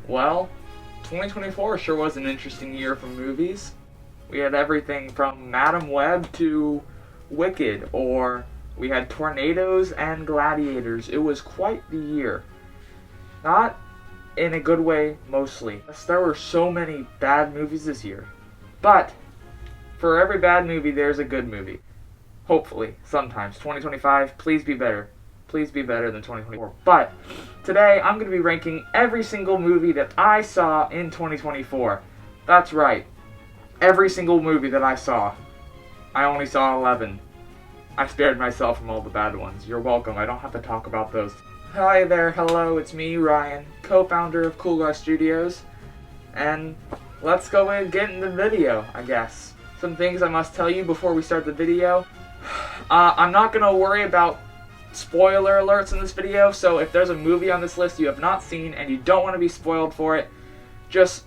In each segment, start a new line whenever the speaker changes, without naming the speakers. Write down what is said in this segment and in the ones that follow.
Well, 2024 sure was an interesting year for movies. We had everything from Madam Web to Wicked, or we had tornadoes and gladiators. It was quite the year. Not in a good way, mostly. There were so many bad movies this year. But for every bad movie, there's a good movie. Hopefully, sometimes. 2025, please be better. Please be better than 2024. But today, I'm going to be ranking every single movie that I saw in 2024. That's right. Every single movie that I saw. I only saw 11. I spared myself from all the bad ones. You're welcome. I don't have to talk about those. Hi there, hello, it's me, Ryan, co-founder of Cool Guy Studios. And let's go and get in the video, I guess. Some things I must tell you before we start the video. I'm not going to worry about spoiler alerts in this video, so if there's a movie on this list you have not seen and you don't want to be spoiled for it, just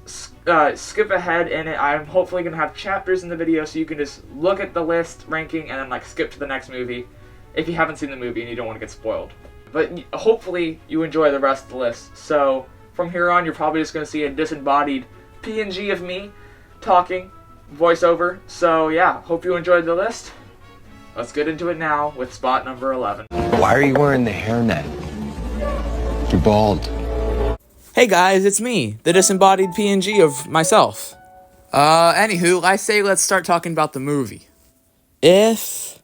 skip ahead in it. I'm hopefully going to have chapters in the video so you can just look at the list ranking and then skip to the next movie if you haven't seen the movie and you don't want to get spoiled. But hopefully you enjoy the rest of the list. So from here on, you're probably just going to see a disembodied PNG of me talking, voiceover. So yeah, hope you enjoyed the list. Let's get into it now with spot number 11.
Why are you wearing the hairnet? You're bald.
Hey guys, it's me, the disembodied PNG of myself. Anywho, I say let's start talking about the movie. If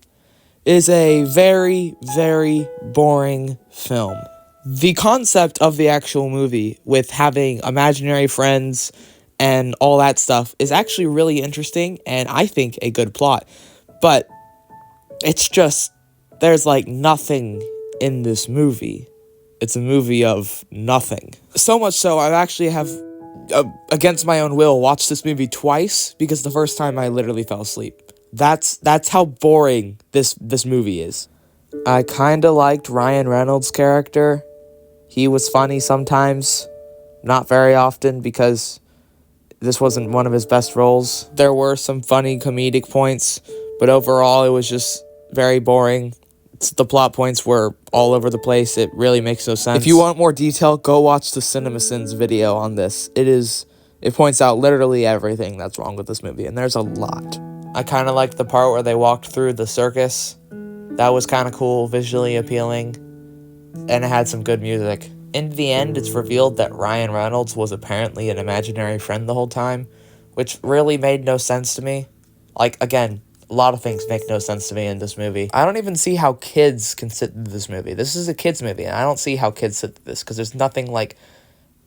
is a very, very boring film. The concept of the actual movie, with having imaginary friends and all that stuff, is actually really interesting and I think a good plot. But it's just, there's nothing in this movie. It's a movie of nothing. So much so, I actually have, against my own will, watched this movie twice, because the first time I literally fell asleep. That's how boring this movie is. I kinda liked Ryan Reynolds' character. He was funny sometimes, not very often, because this wasn't one of his best roles. There were some funny comedic points, but overall it was just very boring. The plot points were all over the place. It really makes no sense. If you want more detail, go watch the CinemaSins video on this. It points out literally everything that's wrong with this movie, and there's a lot. I kind of liked the part where they walked through the circus. That was kind of cool, visually appealing, and it had some good music. In the end, it's revealed that Ryan Reynolds was apparently an imaginary friend the whole time, which really made no sense to me. Again, a lot of things make no sense to me in this movie. I don't even see how kids can sit through this movie. This is a kids movie, and I don't see how kids sit through this, because there's nothing,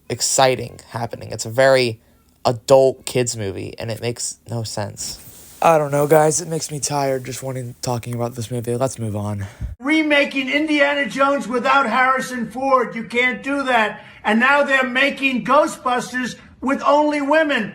exciting happening. It's a very adult kids movie, and it makes no sense. I don't know, guys. It makes me tired just talking about this movie. Let's move on.
Remaking Indiana Jones without Harrison Ford. You can't do that. And now they're making Ghostbusters with only women.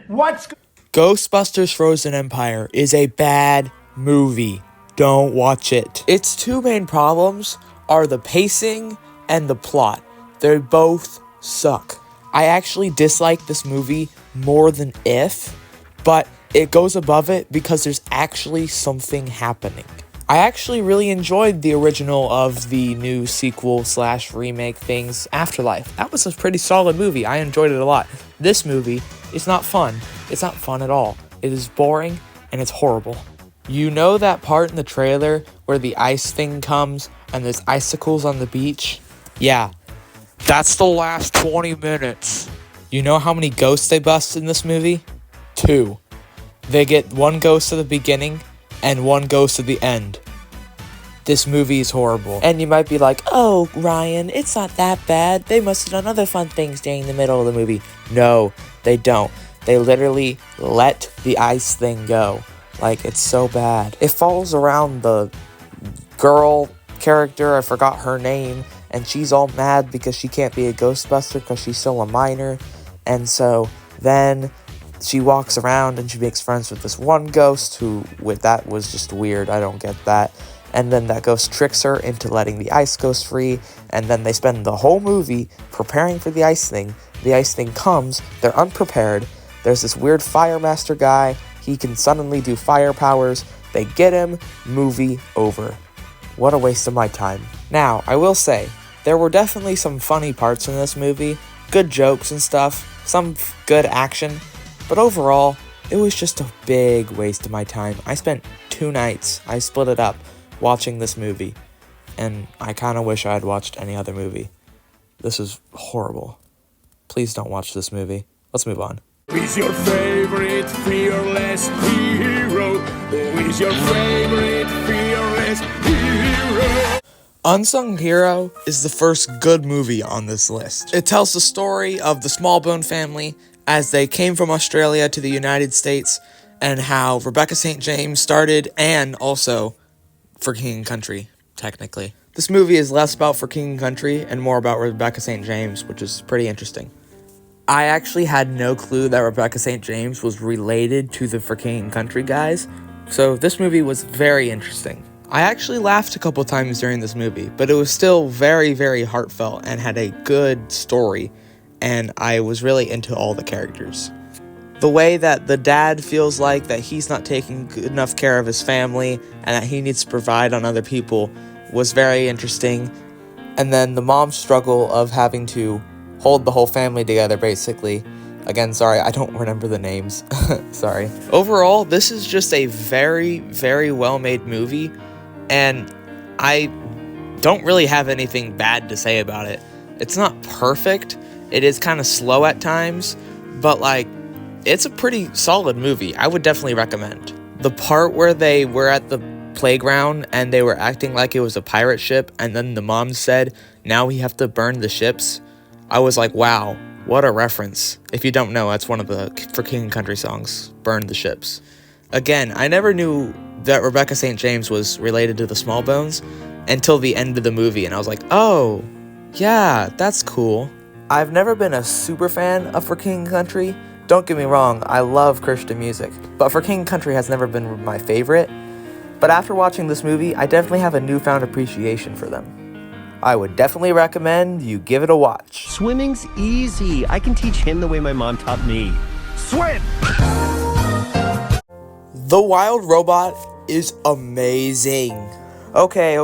Ghostbusters Frozen Empire is a bad movie. Don't watch it. Its two main problems are the pacing and the plot. They both suck. I actually dislike this movie more than If, but it goes above it because there's actually something happening. I actually really enjoyed the original of the new sequel/remake things, Afterlife. That was a pretty solid movie. I enjoyed it a lot. This movie is not fun. It's not fun at all. It is boring and it's horrible. You know that part in the trailer where the ice thing comes and there's icicles on the beach? Yeah, that's the last 20 minutes. You know how many ghosts they bust in this movie? 2. They get 1 ghost at the beginning and 1 ghost at the end. This movie is horrible. And you might be like, oh, Ryan, it's not that bad. They must have done other fun things during the middle of the movie. No, they don't. They literally let the ice thing go. It's so bad. It falls around the girl character, I forgot her name, and she's all mad because she can't be a Ghostbuster because she's still a minor. And so then she walks around and she makes friends with this one ghost that was just weird. I don't get that. And then that ghost tricks her into letting the ice ghost free, and then they spend the whole movie preparing for the ice thing. The ice thing comes, they're unprepared. There's this weird fire master guy. He can suddenly do fire powers. They get him, movie over. What a waste of my time. Now, I will say, there were definitely some funny parts in this movie, good jokes and stuff, some good action, but overall, it was just a big waste of my time. I spent 2 nights, I split it up, watching this movie, and I kind of wish I had watched any other movie. This is horrible. Please don't watch this movie. Let's move on.
Who is your favorite fearless hero? Who is your favorite fearless hero?
Unsung Hero is the first good movie on this list. It tells the story of the Smallbone family as they came from Australia to the United States and how Rebecca St. James started, and also For King and Country, technically. This movie is less about For King and Country and more about Rebecca St. James, which is pretty interesting. I actually had no clue that Rebecca St. James was related to the For King and Country guys, so this movie was very interesting. I actually laughed a couple times during this movie, but it was still very, very heartfelt and had a good story, and I was really into all the characters. The way that the dad feels like that he's not taking good enough care of his family and that he needs to provide on other people was very interesting. And then the mom's struggle of having to hold the whole family together, basically. Again, sorry, I don't remember the names. Sorry. Overall, this is just a very, very well-made movie, and I don't really have anything bad to say about it. It's not perfect. It is kind of slow at times, but, it's a pretty solid movie. I would definitely recommend. The part where they were at the playground and they were acting like it was a pirate ship, and then the mom said, "Now we have to burn the ships," I was like, wow, what a reference. If you don't know, that's one of the For King and Country songs, Burn the Ships. Again, I never knew that Rebecca St. James was related to the Smallbones until the end of the movie, and I was like, oh, yeah, that's cool. I've never been a super fan of For King and Country. Don't get me wrong, I love Christian music, but For King and Country has never been my favorite. But after watching this movie, I definitely have a newfound appreciation for them. I would definitely recommend you give it a watch.
Swimming's easy. I can teach him the way my mom taught me. Swim!
The Wild Robot is amazing. Okay,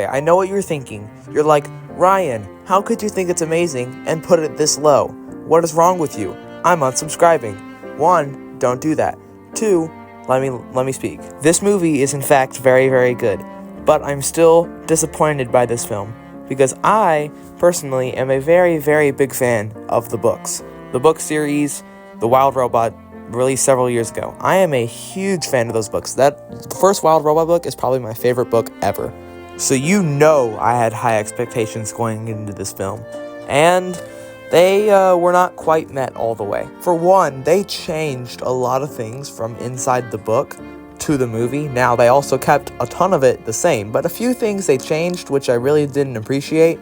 I know what you're thinking. You're like, Ryan, how could you think it's amazing and put it this low? What is wrong with you? I'm unsubscribing. 1, don't do that. 2, let me speak. This movie is in fact very, very good, but I'm still disappointed by this film because I, personally, am a very, very big fan of the books. The book series, The Wild Robot, released several years ago. I am a huge fan of those books. The first Wild Robot book is probably my favorite book ever. So you know I had high expectations going into this film, and they were not quite met all the way. For one, they changed a lot of things from inside the book to the movie. Now, they also kept a ton of it the same, but a few things they changed, which I really didn't appreciate.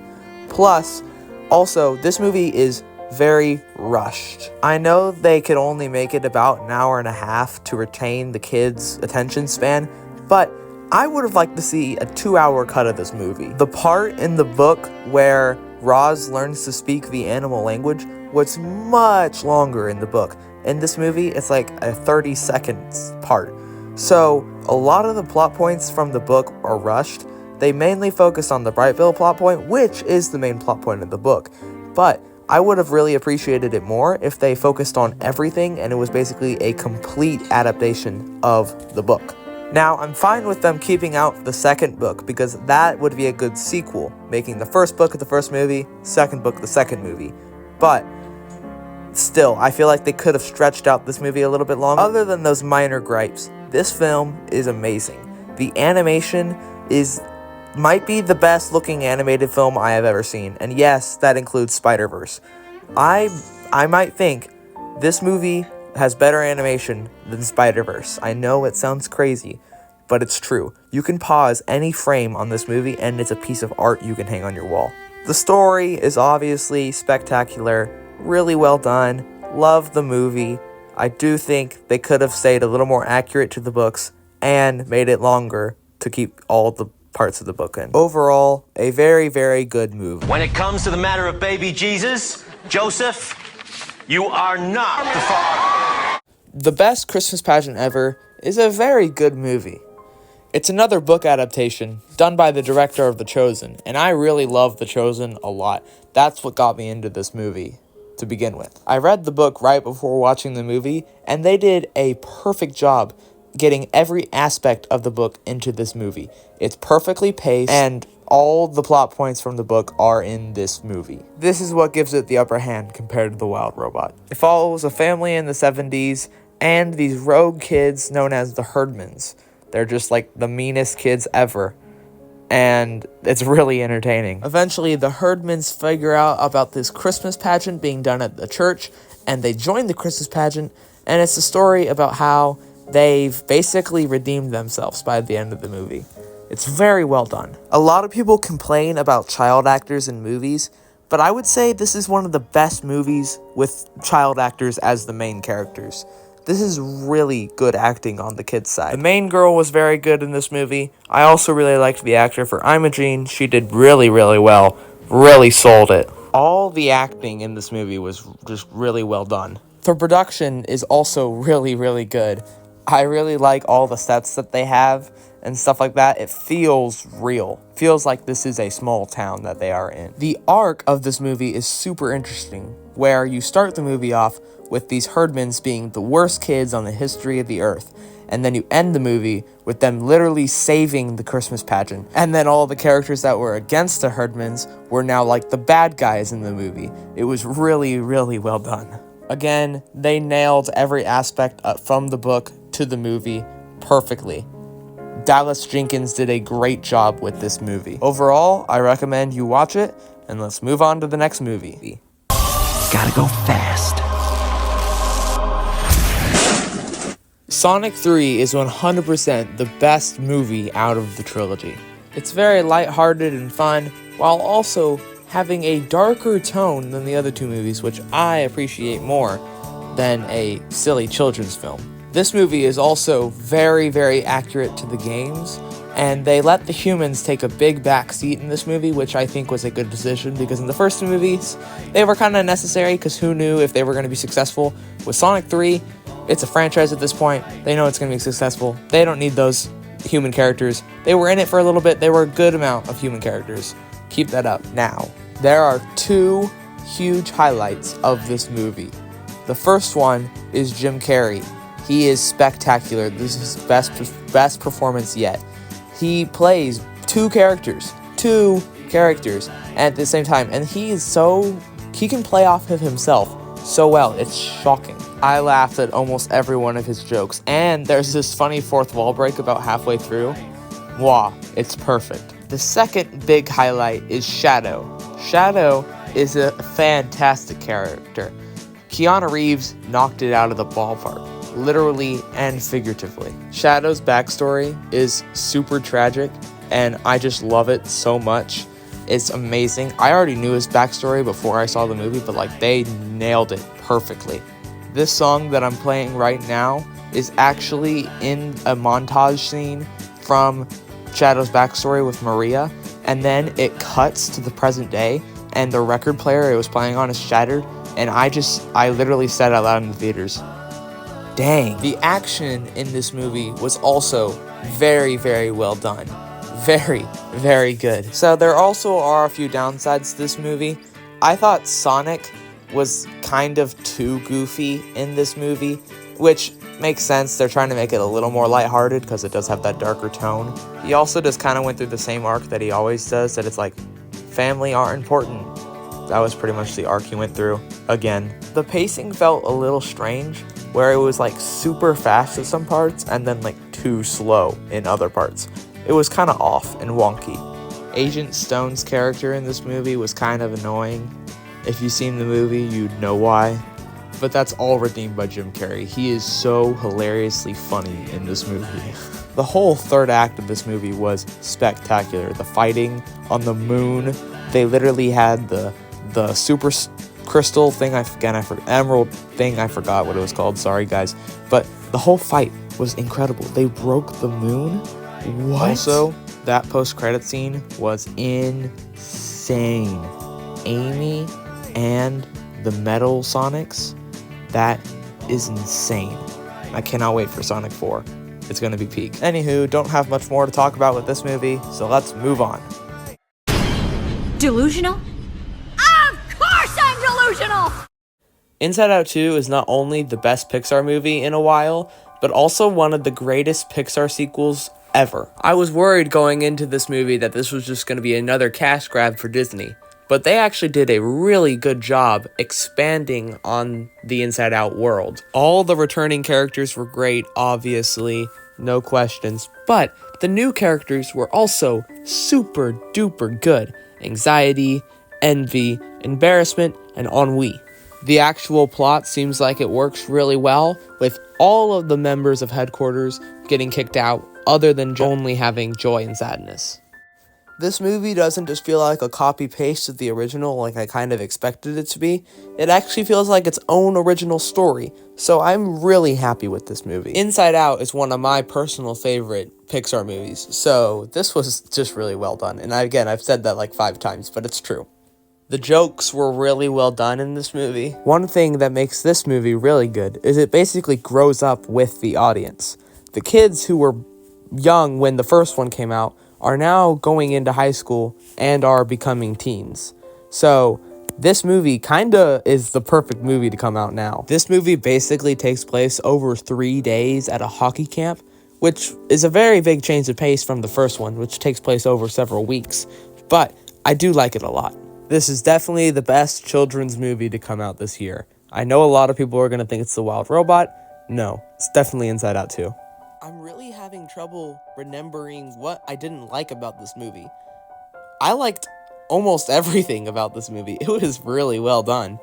Plus, also, this movie is very rushed. I know they could only make it about an hour and a half to retain the kids' attention span, but I would have liked to see a 2-hour cut of this movie. The part in the book where Roz learns to speak the animal language was much longer in the book. In this movie, it's like a 30 seconds part. So, a lot of the plot points from the book are rushed. They mainly focus on the Brightville plot point, which is the main plot point of the book. But I would have really appreciated it more if they focused on everything and it was basically a complete adaptation of the book. Now, I'm fine with them keeping out the second book because that would be a good sequel, making the first book the first movie, second book the second movie. But still, I feel like they could have stretched out this movie a little bit longer. Other than those minor gripes, this film is amazing. The animation might be the best looking animated film I have ever seen, and yes, that includes Spider-Verse. I might think this movie has better animation than Spider-Verse. I know it sounds crazy, but it's true. You can pause any frame on this movie and it's a piece of art you can hang on your wall. The story is obviously spectacular, really well done, love the movie. I do think they could have stayed a little more accurate to the books and made it longer to keep all the parts of the book in. Overall, a very, very good movie.
When it comes to the matter of baby Jesus, Joseph, you are not the father.
The Best Christmas Pageant Ever is a very good movie. It's another book adaptation done by the director of The Chosen, and I really love The Chosen a lot. That's what got me into this movie. to begin with. I read the book right before watching the movie, and they did a perfect job getting every aspect of the book into this movie. It's perfectly paced, and all the plot points from the book are in this movie. This is what gives it the upper hand compared to The Wild Robot. It follows a family in the 70s and these rogue kids known as the Herdmans. They're just like the meanest kids ever, and it's really entertaining. Eventually, the Herdmans figure out about this Christmas pageant being done at the church, and they join the Christmas pageant, and it's a story about how they've basically redeemed themselves by the end of the movie. It's very well done. A lot of people complain about child actors in movies, but I would say this is one of the best movies with child actors as the main characters. This is really good acting on the kids' side. The main girl was very good in this movie. I also really liked the actor for Imogene. She did really, really well. Really sold it. All the acting in this movie was just really well done. The production is also really, really good. I really like all the sets that they have and stuff like that. It feels real. Feels like this is a small town that they are in. The arc of this movie is super interesting, where you start the movie off with these Herdmans being the worst kids on the history of the earth, and then you end the movie with them literally saving the Christmas pageant. And then all the characters that were against the Herdmans were now like the bad guys in the movie. It was really, really well done. Again, they nailed every aspect from the book to the movie perfectly. Dallas Jenkins did a great job with this movie. Overall, I recommend you watch it, and let's move on to the next movie.
Gotta go fast.
Sonic 3 is 100% the best movie out of the trilogy. It's very lighthearted and fun, while also having a darker tone than the other two movies, which I appreciate more than a silly children's film. This movie is also very, very accurate to the games, and they let the humans take a big back seat in this movie, which I think was a good decision, because in the first two movies, they were kind of necessary, because who knew if they were going to be successful. With Sonic 3, it's a franchise at this point. They know it's going to be successful. They don't need those human characters. They were in it for a little bit. They were a good amount of human characters. Keep that up. Now, there are two huge highlights of this movie. The first one is Jim Carrey. He is spectacular. This is his best performance yet. He plays two characters at the same time, and he can play off of himself so well. It's shocking. I laughed at almost every one of his jokes, and there's this funny fourth wall break about halfway through. Wow, it's perfect. The second big highlight is Shadow. Shadow is a fantastic character. Keanu Reeves knocked it out of the ballpark, literally and figuratively. Shadow's backstory is super tragic, and I just love it so much. It's amazing. I already knew his backstory before I saw the movie, but they nailed it perfectly. This song that I'm playing right now is actually in a montage scene from Shadow's backstory with Maria, and then it cuts to the present day, and the record player it was playing on is shattered, and I literally said out loud in the theaters, dang. The action in this movie was also very, very well done. Very, very good. So there also are a few downsides to this movie. I thought Sonic was kind of too goofy in this movie, which makes sense. They're trying to make it a little more lighthearted because it does have that darker tone. He also just kind of went through the same arc that he always does, that it's like, family aren't important. That was pretty much the arc he went through again. The pacing felt a little strange, where it was super fast at some parts and then too slow in other parts. It was kind of off and wonky. Agent Stone's character in this movie was kind of annoying. If you've seen the movie, you'd know why. But that's all redeemed by Jim Carrey. He is so hilariously funny in this movie. The whole third act of this movie was spectacular. The fighting on the moon, they literally had the super crystal thing, emerald thing, I forgot what it was called, sorry guys. But the whole fight was incredible. They broke the moon. What? Also, that post-credit scene was insane. Amy and the Metal Sonics, that is insane. I cannot wait for Sonic 4. It's gonna be peak. Anywho, don't have much more to talk about with this movie, so let's move on.
Delusional? Of course I'm delusional!
Inside Out 2 is not only the best Pixar movie in a while, but also one of the greatest Pixar sequels ever. I was worried going into this movie that this was just going to be another cash grab for Disney, but they actually did a really good job expanding on the Inside Out world. All the returning characters were great, obviously, no questions, but the new characters were also super duper good. Anxiety, envy, embarrassment, and ennui. The actual plot seems like it works really well, with all of the members of Headquarters getting kicked out, other than only having joy and sadness. This movie doesn't just feel like a copy-paste of the original like I kind of expected it to be. It actually feels like its own original story, so I'm really happy with this movie. Inside Out is one of my personal favorite Pixar movies, so this was just really well done. And I've said that like 5 times, but it's true. The jokes were really well done in this movie. One thing that makes this movie really good is it basically grows up with the audience. The kids who were young when the first one came out are now going into high school and are becoming teens. So this movie kinda is the perfect movie to come out now. This movie basically takes place over 3 days at a hockey camp, which is a very big change of pace from the first one, which takes place over several weeks. But I do like it a lot. This is definitely the best children's movie to come out this year. I know a lot of people are going to think it's The Wild Robot. No, it's definitely Inside Out 2. I'm really having trouble remembering what I didn't like about this movie. I liked almost everything about this movie. It was really well done.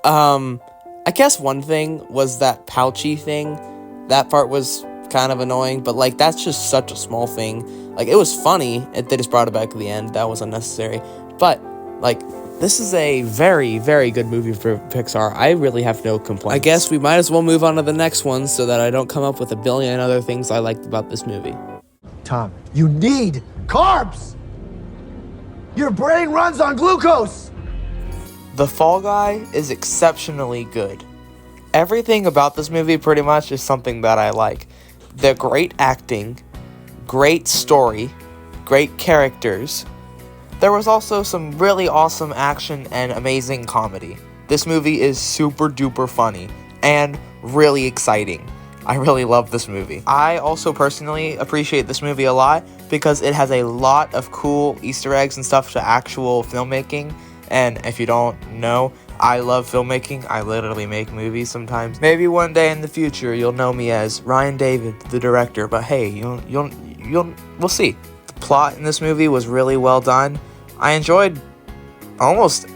I guess one thing was that pouchy thing. That part was kind of annoying, but like that's just such a small thing. Like it was funny, they just brought it back at the end. That was unnecessary. But like, this is a very, very good movie for Pixar. I really have no complaints. I guess we might as well move on to the next one so that I don't come up with a billion other things I liked about this movie.
Tom, you need carbs! Your brain runs on glucose!
The Fall Guy is exceptionally good. Everything about this movie pretty much is something that I like. The great acting, great story, great characters. There was also some really awesome action and amazing comedy. This movie is super duper funny and really exciting. I really love this movie. I also personally appreciate this movie a lot because it has a lot of cool Easter eggs and stuff to actual filmmaking. And if you don't know, I love filmmaking. I literally make movies sometimes. Maybe one day in the future you'll know me as Ryan David, the director. But hey, we'll see. The plot in this movie was really well done. I enjoyed almost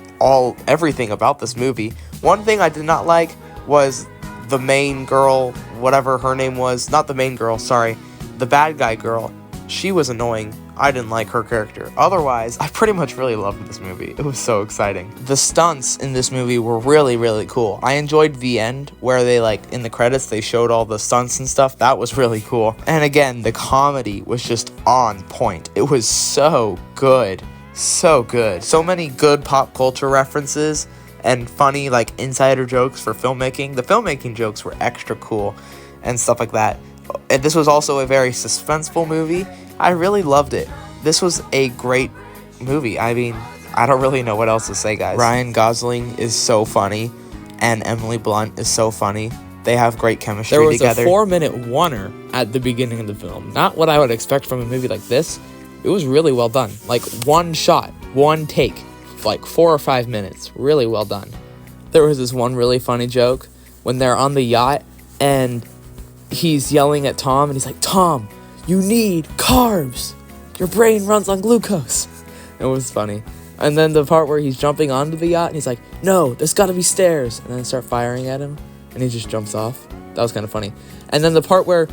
everything about this movie. One thing I did not like was the main girl, whatever her name was. Not the main girl, sorry. The bad guy girl. She was annoying. I didn't like her character. Otherwise, I pretty much really loved this movie. It was so exciting. The stunts in this movie were really, really cool. I enjoyed the end where they, like, in the credits, they showed all the stunts and stuff. That was really cool. And again, the comedy was just on point. It was so good. So good. So many good pop culture references and funny, like, insider jokes for filmmaking. The filmmaking jokes were extra cool and stuff like that. And this was also a very suspenseful movie. I really loved it. This was a great movie. I mean, I don't really know what else to say, guys. Ryan Gosling is so funny, and Emily Blunt is so funny. They have great chemistry together. There was a 4-minute oneer at the beginning of the film. Not what I would expect from a movie like this. It was really well done. Like, one shot, one take, like 4 or 5 minutes. Really well done. There was this one really funny joke when they're on the yacht, and he's yelling at Tom, and he's like, Tom, you need carbs. Your brain runs on glucose. It was funny. And then the part where he's jumping onto the yacht, and he's like, no, there's gotta be stairs. And then they start firing at him, and he just jumps off. That was kind of funny. And then the part where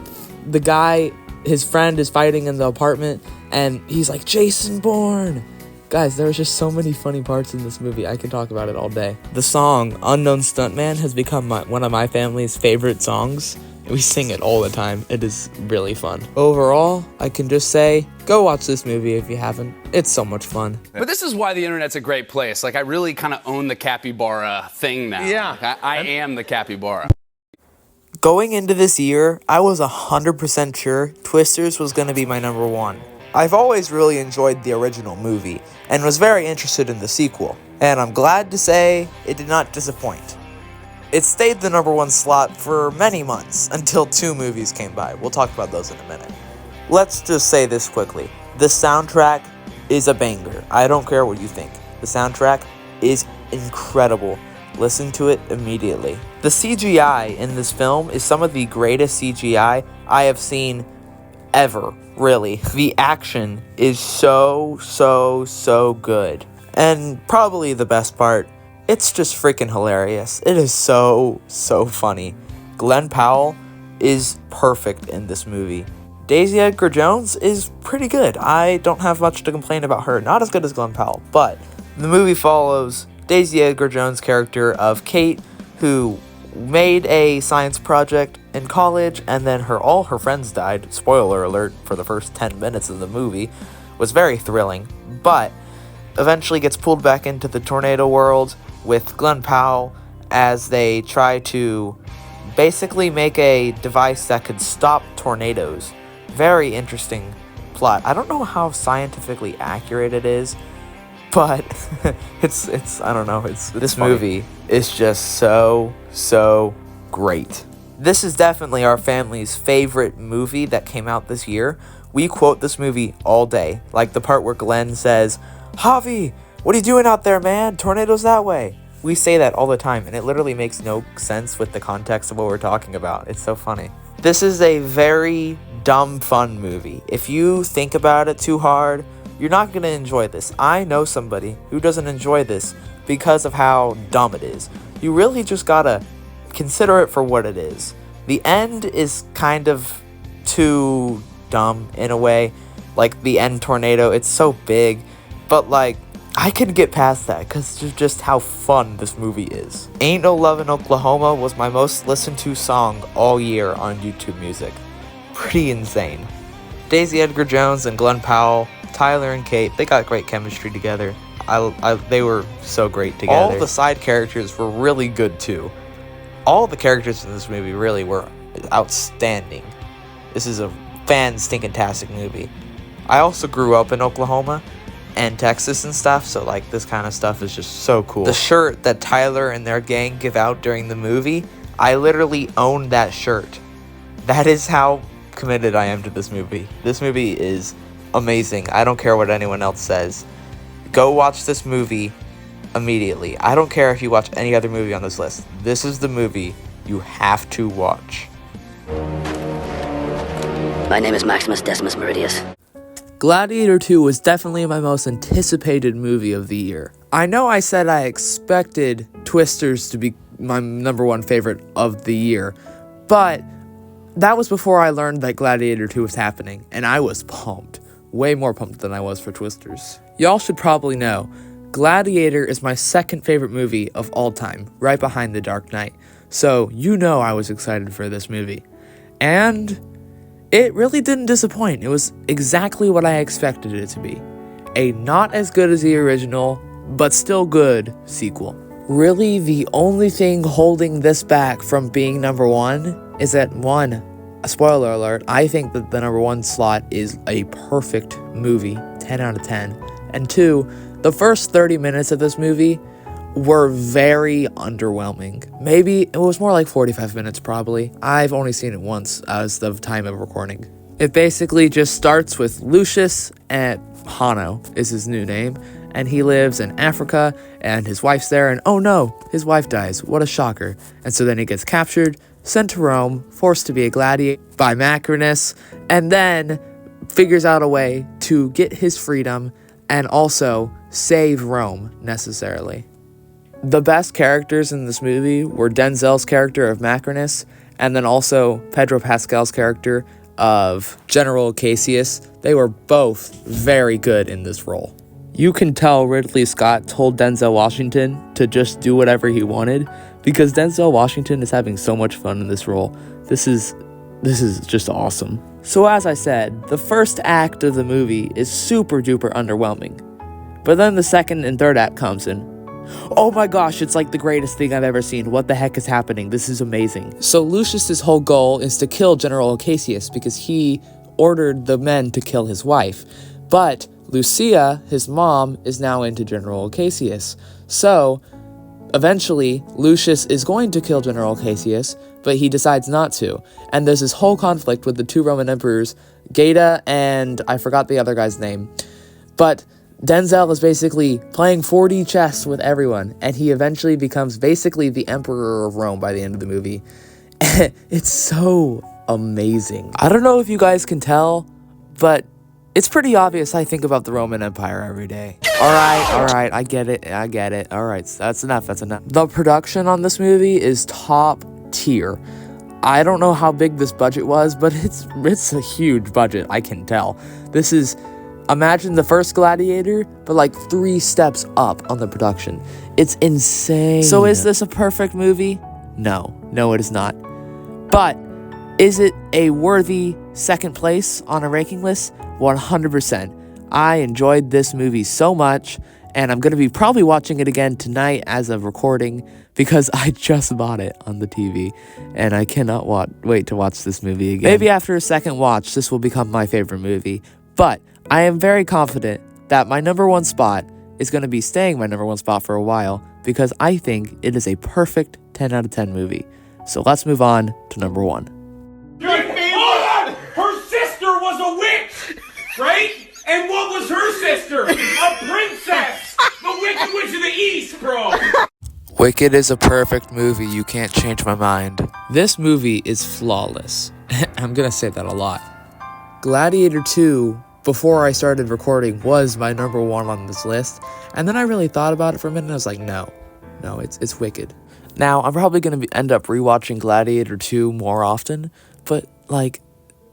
the guy, his friend, is fighting in the apartment, and he's like, Jason Bourne. Guys, there was just so many funny parts in this movie. I could talk about it all day. The song Unknown Stuntman has become one of my family's favorite songs. We sing it all the time. It is really fun. Overall, I can just say, go watch this movie if you haven't. It's so much fun.
But this is why the internet's a great place. Like, I really kind of own the capybara thing now.
Yeah.
Like, I am the capybara.
Going into this year, I was 100% sure Twisters was going to be my number one. I've always really enjoyed the original movie and was very interested in the sequel, and I'm glad to say it did not disappoint. It stayed the number one slot for many months until 2 movies came by. We'll talk about those in a minute. Let's just say this quickly. The soundtrack is a banger. I don't care what you think. The soundtrack is incredible. Listen to it immediately. The CGI in this film is some of the greatest CGI I have seen ever, really. The action is so good. And probably the best part, it's just freaking hilarious. It is so funny. Glenn Powell is perfect in this movie. Daisy Edgar Jones is pretty good. I don't have much to complain about her. Not as good as Glenn Powell, but the movie follows Daisy Edgar Jones' character of Kate, who made a science project in college, and then all her friends died. Spoiler alert for the first 10 minutes of the movie. Was very thrilling, but eventually gets pulled back into the tornado world with Glenn Powell as they try to basically make a device that could stop tornadoes. Very interesting plot. I don't know how scientifically accurate it is, but it's I don't know, this movie is just so great. This is definitely our family's favorite movie that came out this year. We quote this movie all day, like the part where Glenn says, "Javi, what are you doing out there, man? Tornadoes that way." We say that all the time, and it literally makes no sense with the context of what we're talking about. It's so funny. This is a very dumb fun movie. If you think about it too hard, you're not going to enjoy this. I know somebody who doesn't enjoy this because of how dumb it is. You really just gotta consider it for what it is. The end is kind of too dumb in a way. Like the end tornado, it's so big, but like I can get past that because of just how fun this movie is. Ain't No Love in Oklahoma was my most listened to song all year on YouTube Music. Pretty insane. Daisy Edgar Jones and Glenn Powell, Tyler and Kate, they got great chemistry together. They were so great together. All the side characters were really good too. All the characters in this movie really were outstanding. This is a fan-stinking-tastic movie. I also grew up in Oklahoma and Texas and stuff, so like this kind of stuff is just so cool. The shirt that Tyler and their gang give out during the movie, I literally own that shirt. That is how committed I am to this movie. This movie is amazing. I don't care what anyone else says. Go watch this movie immediately. I don't care if you watch any other movie on this list. This is the movie you have to watch.
My name is Maximus Decimus Meridius.
Gladiator 2 was definitely my most anticipated movie of the year. I know I said I expected Twisters to be my number one favorite of the year, but that was before I learned that Gladiator 2 was happening, and I was pumped. Way more pumped than I was for Twisters. Y'all should probably know, Gladiator is my second favorite movie of all time, right behind The Dark Knight. So, you know I was excited for this movie. And it really didn't disappoint. It was exactly what I expected it to be. A not as good as the original, but still good sequel. Really, the only thing holding this back from being number one is that, one, spoiler alert, I think that the number one slot is a perfect movie, 10 out of 10. And two, the first 30 minutes of this movie were very underwhelming. Maybe it was more like 45 minutes probably. I've only seen it once as the time of recording. It basically just starts with Lucius, and Hano is his new name, and he lives in Africa, and his wife's there, and oh no, his wife dies. What a shocker. And so then he gets captured, sent to Rome, forced to be a gladiator by Macrinus, and then figures out a way to get his freedom and also save Rome necessarily. The best characters in this movie were Denzel's character of Macrinus, and then also Pedro Pascal's character of General Cassius. They were both very good in this role. You can tell Ridley Scott told Denzel Washington to just do whatever he wanted, because Denzel Washington is having so much fun in this role. This is just awesome. So as I said, the first act of the movie is super duper underwhelming. But then the second and third act comes in. Oh my gosh, it's like the greatest thing I've ever seen. What the heck is happening? This is amazing. So Lucius's whole goal is to kill General Cassius because he ordered the men to kill his wife. But Lucia, his mom, is now into General Cassius. So Eventually, Lucius is going to kill General Cassius, but he decides not to. And there's this whole conflict with the two Roman emperors, Gaeta and I forgot the other guy's name. But Denzel is basically playing 4D chess with everyone, and he eventually becomes basically the Emperor of Rome by the end of the movie. It's so amazing. I don't know if you guys can tell, but it's pretty obvious I think about the Roman Empire every day. Alright, I get it. Alright, that's enough. The production on this movie is top tier. I don't know how big this budget was, but it's a huge budget, I can tell. This is, imagine the first Gladiator, but like 3 steps up on the production. It's insane. So is this a perfect movie? No, it is not. But is it a worthy second place on a ranking list? 100%. I enjoyed this movie so much, and I'm going to be probably watching it again tonight as of recording because I just bought it on the TV, and I cannot wait to watch this movie again. Maybe after a second watch, this will become my favorite movie, but I am very confident that my number 1 spot is going to be staying my number 1 spot for a while because I think it is a perfect 10 out of 10 movie. So let's move on to number 1.
Hold on! Her sister was a witch, right? And what was her sister? A princess! The Wicked Witch of the East, bro!
Wicked is a perfect movie. You can't change my mind. This movie is flawless. I'm going to say that a lot. Gladiator 2, before I started recording, was my number 1 on this list. And then I really thought about it for a minute and I was like, no, it's Wicked. Now, I'm probably going to end up rewatching Gladiator 2 more often, but like,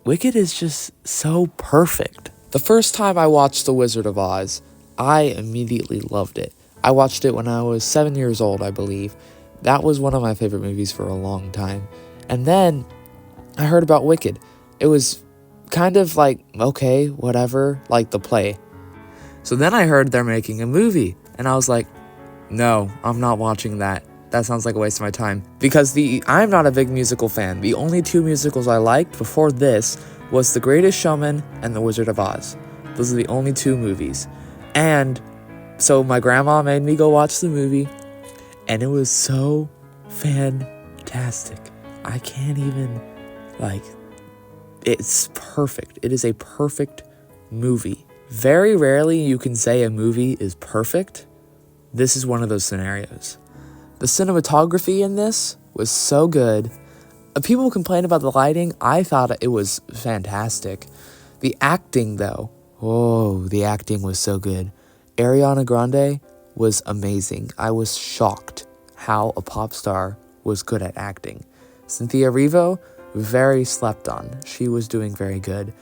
Wicked is just so perfect. The first time I watched The Wizard of Oz, I immediately loved it. I watched it when I was 7 years old, I believe. That was one of my favorite movies for a long time. And then I heard about Wicked. It was kind of like, okay, whatever, like the play. So then I heard they're making a movie, and I was like, no, I'm not watching that. That sounds like a waste of my time. Because I'm not a big musical fan. The only 2 musicals I liked before this was The Greatest Showman and The Wizard of Oz. Those are the only 2 movies. And so my grandma made me go watch the movie, and it was so fantastic. I can't even, it's perfect. It is a perfect movie. Very rarely you can say a movie is perfect. This is one of those scenarios. The cinematography in this was so good. People complain about the lighting. I thought it was fantastic. The acting, though, the acting was so good. Ariana Grande was amazing. I was shocked how a pop star was good at acting. Cynthia Erivo, very slept on. She was doing very good.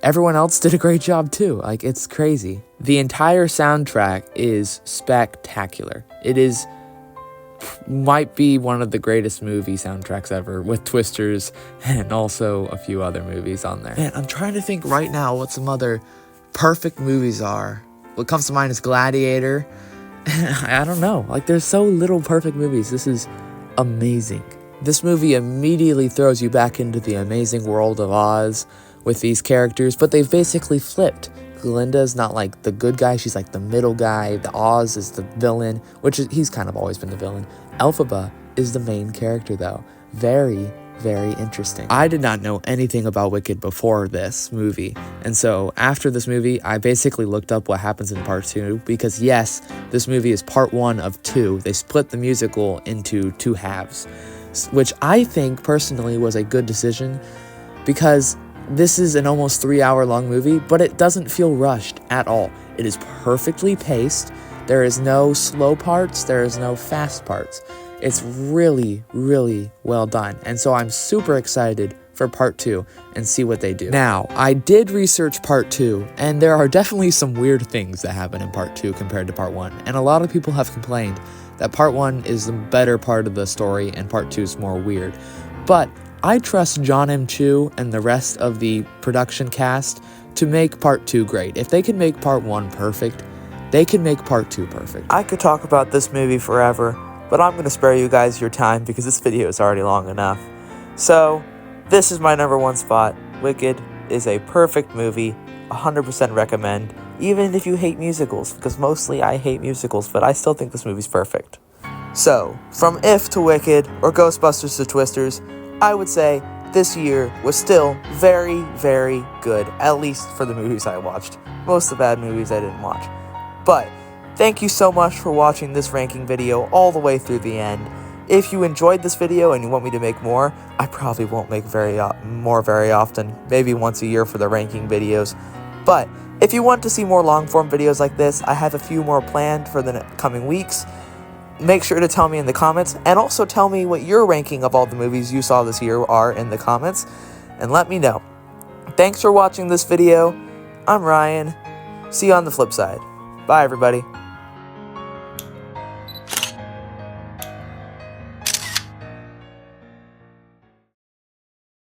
Everyone else did a great job too. It's crazy. The entire soundtrack is spectacular. It might be one of the greatest movie soundtracks ever, with Twisters and also a few other movies on there. Man, I'm trying to think right now what some other perfect movies are. What comes to mind is Gladiator. I don't know. There's so little perfect movies. This is amazing. This movie immediately throws you back into the amazing world of Oz with these characters, but they've basically flipped. Glinda's not the good guy, she's the middle guy. The Oz is the villain, he's kind of always been the villain. Elphaba is the main character though. Very, very interesting. I did not know anything about Wicked before this movie, and so after this movie, I basically looked up what happens in part 2, because yes, this movie is part 1 of 2. They split the musical into 2 halves, which I think personally was a good decision, because this is an almost 3-hour-long movie, but it doesn't feel rushed at all. It is perfectly paced. There is no slow parts. There is no fast parts. It's really, really well done. And so I'm super excited for part 2 and see what they do. Now, I did research part 2, and there are definitely some weird things that happen in part 2 compared to part 1. And a lot of people have complained that part 1 is the better part of the story and part 2 is more weird. But I trust John M. Chu and the rest of the production cast to make part 2 great. If they can make part 1 perfect, they can make part 2 perfect. I could talk about this movie forever, but I'm going to spare you guys your time because this video is already long enough. So, this is my number 1 spot. Wicked is a perfect movie, 100% recommend, even if you hate musicals, because mostly I hate musicals, but I still think this movie's perfect. So, from If to Wicked or Ghostbusters to Twisters, I would say this year was still very, very good, at least for the movies I watched. Most of the bad movies I didn't watch. But, thank you so much for watching this ranking video all the way through the end. If you enjoyed this video and you want me to make more, I probably won't make very often, maybe once a year for the ranking videos. But, if you want to see more long-form videos like this, I have a few more planned for the coming weeks. Make sure to tell me in the comments, and also tell me what your ranking of all the movies you saw this year are in the comments, and let me know. Thanks for watching this video. I'm Ryan. See you on the flip side. Bye, everybody.